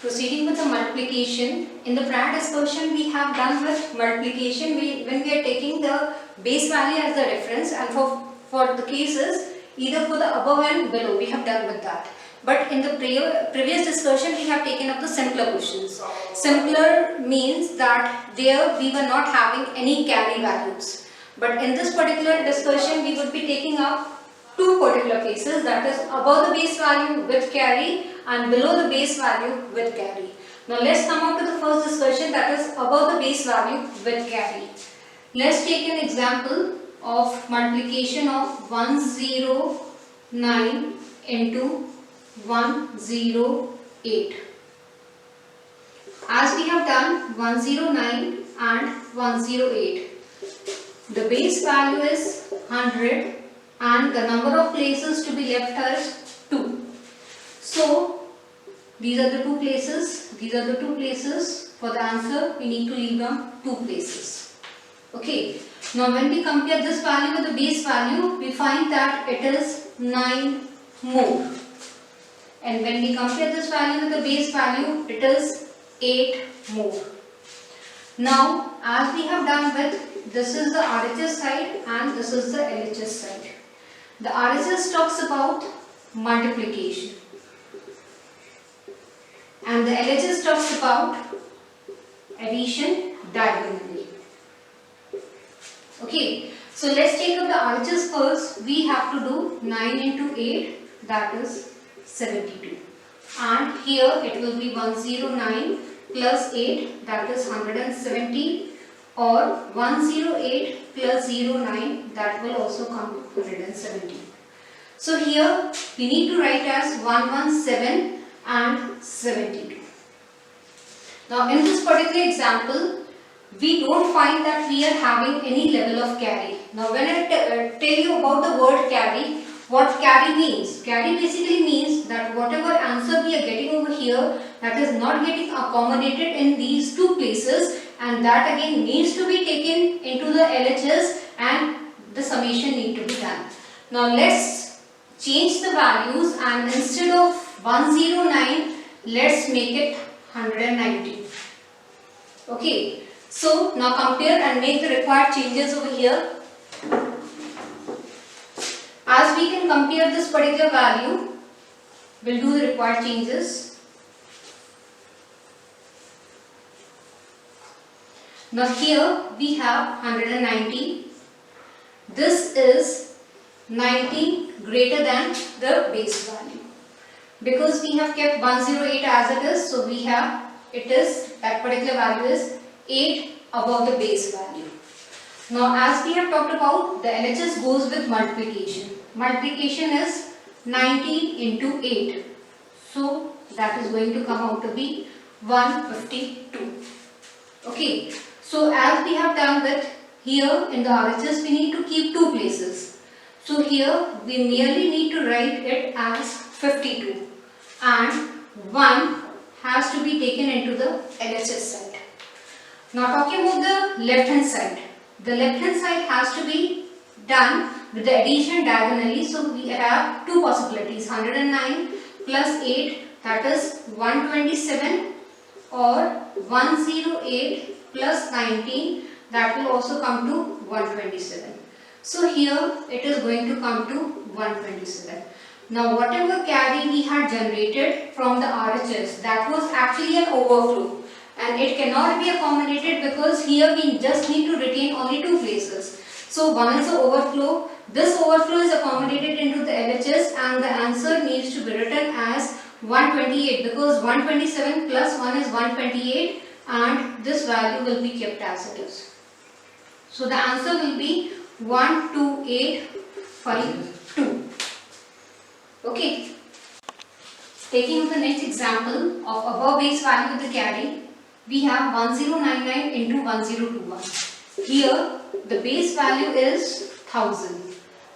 Proceeding with the multiplication, in the prior discussion we have done with multiplication when we are taking the base value as the reference, and for the cases either for the above and below we have done with that. But in the previous discussion we have taken up the simpler questions. Simpler means that there we were not having any carry values. But in this particular discussion we would be taking up two particular cases, that is above the base value with carry and below the base value with carry. Now let's come up to the first discussion, that is above the base value with carry. Let's take an example of multiplication of 109 into 108. As we have done 109 and 108, the base value is 100 and the number of places to be left is 2. So these are the two places, for the answer we need to leave them 2 places. Okay, now when we compare this value with the base value, we find that it is 9 more, and when we compare this value with the base value, it is 8 more. Now as we have done with, this is the RHS side and this is the LHS side. The RHS talks about multiplication and the LHS talks about addition diagonally. Okay, so let's take up the RHS first. We have to do 9 into 8, that is 72, and here it will be 109 plus 8, that is 170, or 108 plus 09, that will also come to 170. So here we need to write as 117 and 72. Now in this particular example, we don't find that we are having any level of carry. Now when I tell you about the word carry, what carry means? Carry basically means that whatever answer we are getting over here, that is not getting accommodated in these two places, and that again needs to be taken into the LHS and the summation need to be done. Now let's change the values, and instead of 109, let's make it 190. Okay, so now compare and make the required changes over here. As we can compare this particular value, we'll do the required changes. Now here we have 190. This is 90 greater than the base value. Because we have kept 108 as it is, so we have, that particular value is 8 above the base value. Now as we have talked about, the LHS goes with multiplication. Multiplication is 90 into 8. So that is going to come out to be 152. Okay. So as we have done with here in the RHS, we need to keep 2 places. So here we merely need to write it as 52, and 1 has to be taken into the LHS side. Now talking about the left hand side. The left hand side has to be done with the addition diagonally. So we have 2 possibilities, 109 plus 8, that is 127, or 108 plus 19, that will also come to 127. So here it is going to come to 127. Now whatever carry we had generated from the RHS, that was actually an overflow, and it cannot be accommodated because here we just need to retain only 2 places. So one is the overflow. This overflow is accommodated into the LHS, and the answer needs to be written as 128, because 127 plus 1 is 128, and this value will be kept as it is. So the answer will be 12852. Okay. Taking the next example of above base value with the carry, we have 1099 into 1021. Here the base value is 1000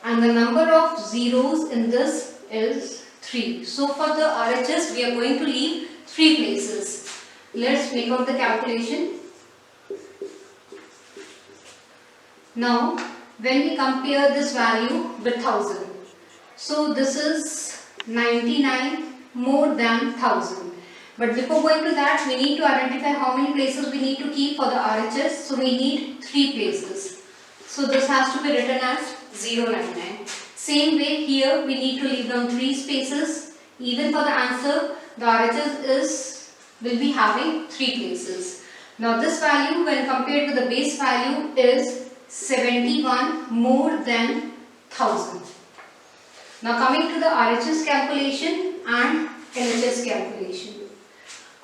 and the number of zeros in this is 3. So for the RHS we are going to leave 3 places. Let's make out the calculation. Now when we compare this value with 1000, so this is 99 more than 1000, But before going to that, we need to identify how many places we need to keep for the RHS. So we need 3 places. So this has to be written as 099. Same way here we need to leave down 3 spaces. Even for the answer, the RHS will be having 3 places. Now this value when compared with the base value is 71 more than 1000. Now coming to the RHS calculation and LHS calculation.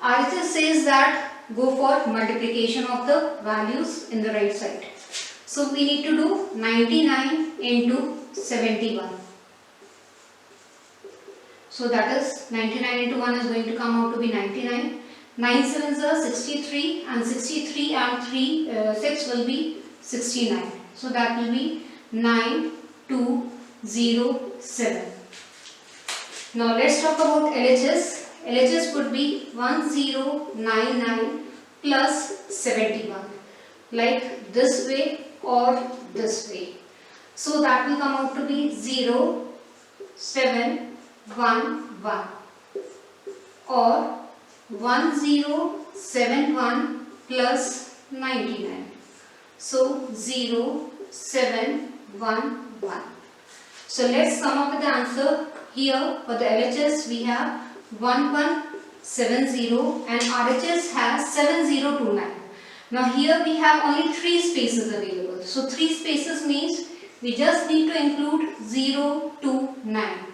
RHS says that go for multiplication of the values in the right side. So we need to do 99 into 71. So that is 99 into 1 is going to come out to be 99. 9 sevens are 63 and 63 and 6 will be 69. So that will be 9207. Now let's talk about LHS. LHS would be 1099 plus 71, like this way or this way. So that will come out to be 0711 or 1071 plus 99. So 0711. So let's come up with the answer. Here for the LHS we have 1170 and RHS has 7029. Now here we have only 3 spaces available. So 3 spaces means we just need to include 0 to 9.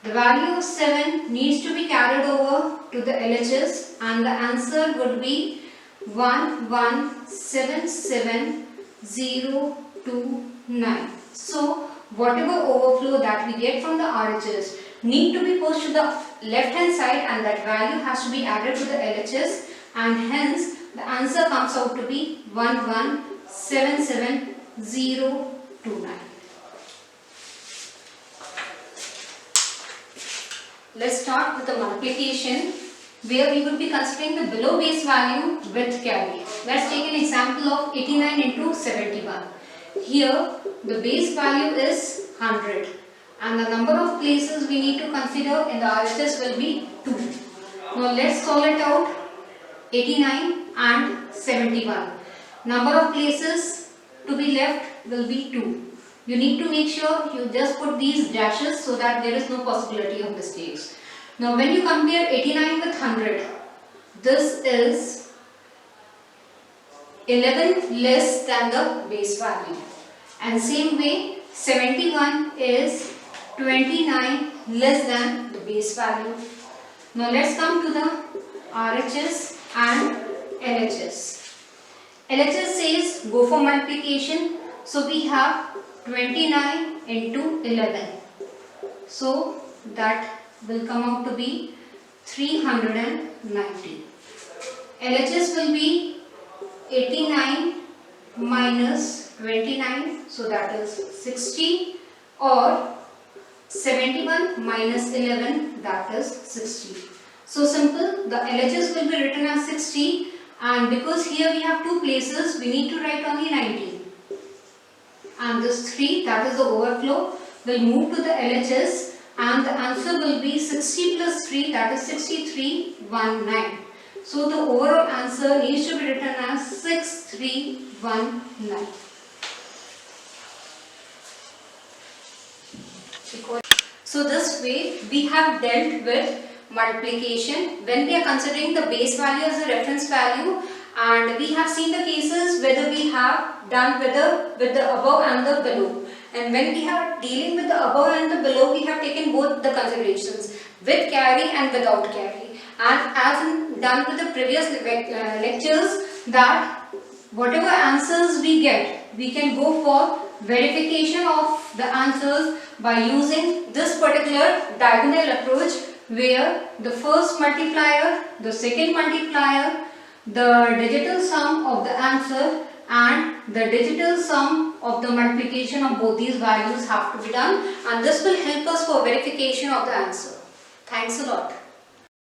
The value of 7 needs to be carried over to the LHS and the answer would be 1177029. So whatever overflow that we get from the RHS need to be pushed to the left hand side and that value has to be added to the LHS and hence the answer comes out to be 1177029. Let's start with the multiplication where we will be considering the below base value with carry. Let's take an example of 89 into 71. Here the base value is 100 and the number of places we need to consider in the RHS will be 2. Now let's solve it out. 89 and 71. Number of places to be left will be 2. You need to make sure you just put these dashes so that there is no possibility of mistakes. Now when you compare 89 with 100, this is 11 less than the base value. And same way 71 is 29 less than the base value. Now let's come to the RHS and LHS. LHS says go for multiplication. So we have 29 into 11. So that will come out to be 390. LHS will be 89 minus 29. So that is 60 or 71 minus 11, that is 60. So simple, the LHS will be written as 60 and because here we have 2 places, we need to write only 19. And this 3, that is the overflow, will move to the LHS and the answer will be 60 plus 3, that is 6319. So the overall answer needs to be written as 6319. So this way we have dealt with multiplication when we are considering the base value as a reference value, and we have seen the cases whether we have done with the above and the below, and when we are dealing with the above and the below we have taken both the considerations with carry and without carry, and as done with the previous lectures that whatever answers we get we can go for verification of the answers by using this particular diagonal approach where the first multiplier, the second multiplier, the digital sum of the answer and the digital sum of the multiplication of both these values have to be done, and this will help us for verification of the answer. Thanks a lot.